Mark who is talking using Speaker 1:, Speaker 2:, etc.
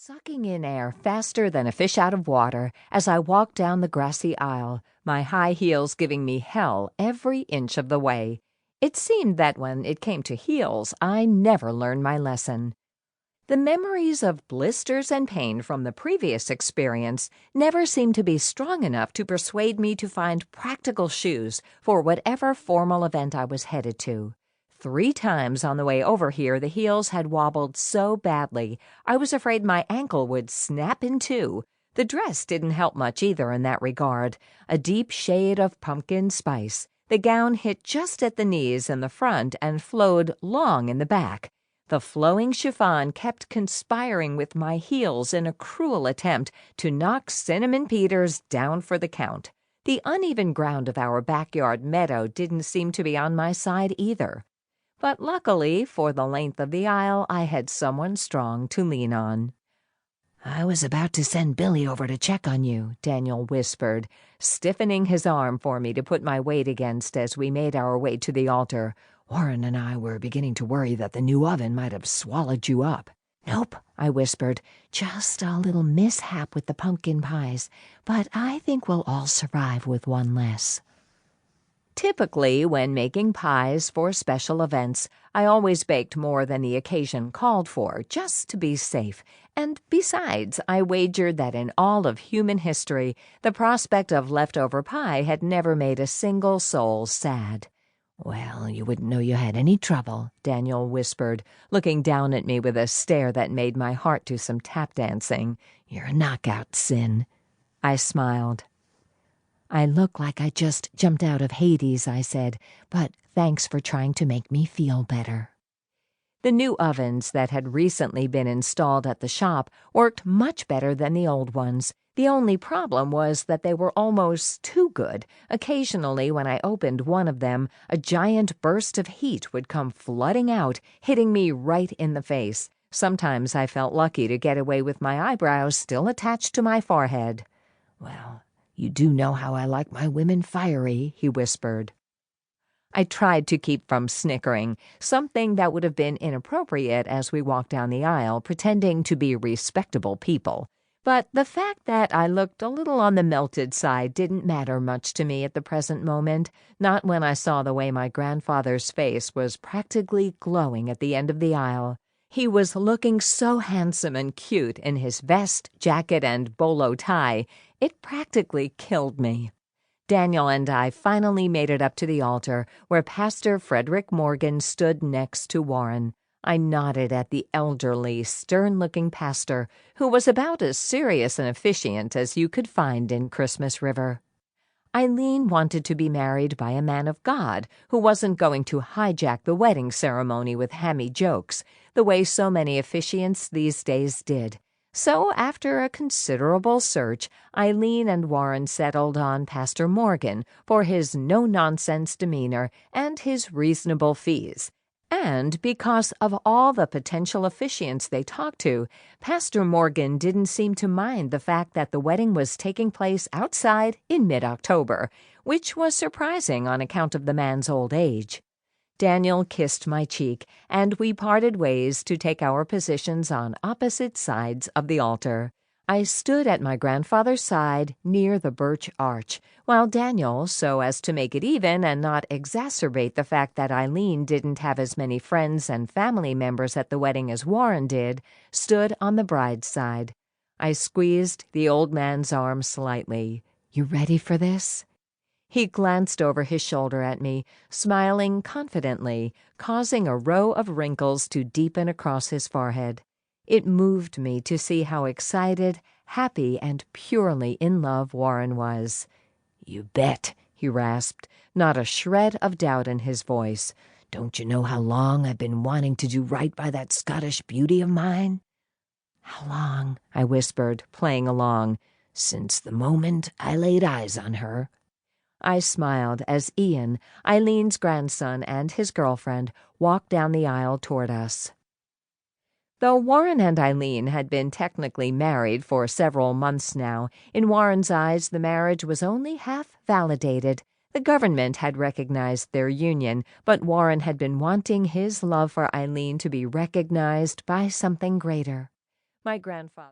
Speaker 1: Sucking in air faster than a fish out of water as I walked down the grassy aisle, my high heels giving me hell every inch of the way. It seemed that when it came to heels, I never learned my lesson. The memories of blisters and pain from the previous experience never seemed to be strong enough to persuade me to find practical shoes for whatever formal event I was headed to. 3 times on the way over here, the heels had wobbled so badly, I was afraid my ankle would snap in two. The dress didn't help much either in that regard. A deep shade of pumpkin spice. The gown hit just at the knees in the front and flowed long in the back. The flowing chiffon kept conspiring with my heels in a cruel attempt to knock Cinnamon Peters down for the count. The uneven ground of our backyard meadow didn't seem to be on my side either. But luckily, for the length of the aisle, I had someone strong to lean on. "I was about to send Billy over to check on you," Daniel whispered, stiffening his arm for me to put my weight against as we made our way to the altar. "Warren and I were beginning to worry that the new oven might have swallowed you up." "Nope," I whispered, "just a little mishap with the pumpkin pies, but I think we'll all survive with one less." Typically, when making pies for special events, I always baked more than the occasion called for, just to be safe. And besides, I wagered that in all of human history, the prospect of leftover pie had never made a single soul sad. "Well, you wouldn't know you had any trouble," Daniel whispered, looking down at me with a stare that made my heart do some tap dancing. "You're a knockout, Sin." I smiled. "I look like I just jumped out of Hades," I said, "but thanks for trying to make me feel better." The new ovens that had recently been installed at the shop worked much better than the old ones. The only problem was that they were almost too good. Occasionally, when I opened one of them, a giant burst of heat would come flooding out, hitting me right in the face. Sometimes I felt lucky to get away with my eyebrows still attached to my forehead. "Well, you do know how I like my women fiery," he whispered. I tried to keep from snickering, something that would have been inappropriate as we walked down the aisle, pretending to be respectable people. But the fact that I looked a little on the melted side didn't matter much to me at the present moment, not when I saw the way my grandfather's face was practically glowing at the end of the aisle. He was looking so handsome and cute in his vest, jacket, and bolo tie, it practically killed me. Daniel and I finally made it up to the altar, where Pastor Frederick Morgan stood next to Warren. I nodded at the elderly, stern-looking pastor, who was about as serious an officiant as you could find in Christmas River. Eileen wanted to be married by a man of God who wasn't going to hijack the wedding ceremony with hammy jokes, the way so many officiants these days did. So after a considerable search, Eileen and Warren settled on Pastor Morgan for his no-nonsense demeanor and his reasonable fees. And because of all the potential officiants they talked to, Pastor Morgan didn't seem to mind the fact that the wedding was taking place outside in mid-October, which was surprising on account of the man's old age. Daniel kissed my cheek, and we parted ways to take our positions on opposite sides of the altar. I stood at my grandfather's side near the birch arch, while Daniel, so as to make it even and not exacerbate the fact that Eileen didn't have as many friends and family members at the wedding as Warren did, stood on the bride's side. I squeezed the old man's arm slightly. "You ready for this?" He glanced over his shoulder at me, smiling confidently, causing a row of wrinkles to deepen across his forehead. It moved me to see how excited, happy, and purely in love Warren was. "You bet," he rasped, not a shred of doubt in his voice. "Don't you know how long I've been wanting to do right by that Scottish beauty of mine?" "How long?" I whispered, playing along. "Since the moment I laid eyes on her." I smiled as Ian, Eileen's grandson, and his girlfriend walked down the aisle toward us. Though Warren and Eileen had been technically married for several months now, in Warren's eyes the marriage was only half validated. The government had recognized their union, but Warren had been wanting his love for Eileen to be recognized by something greater. My grandfather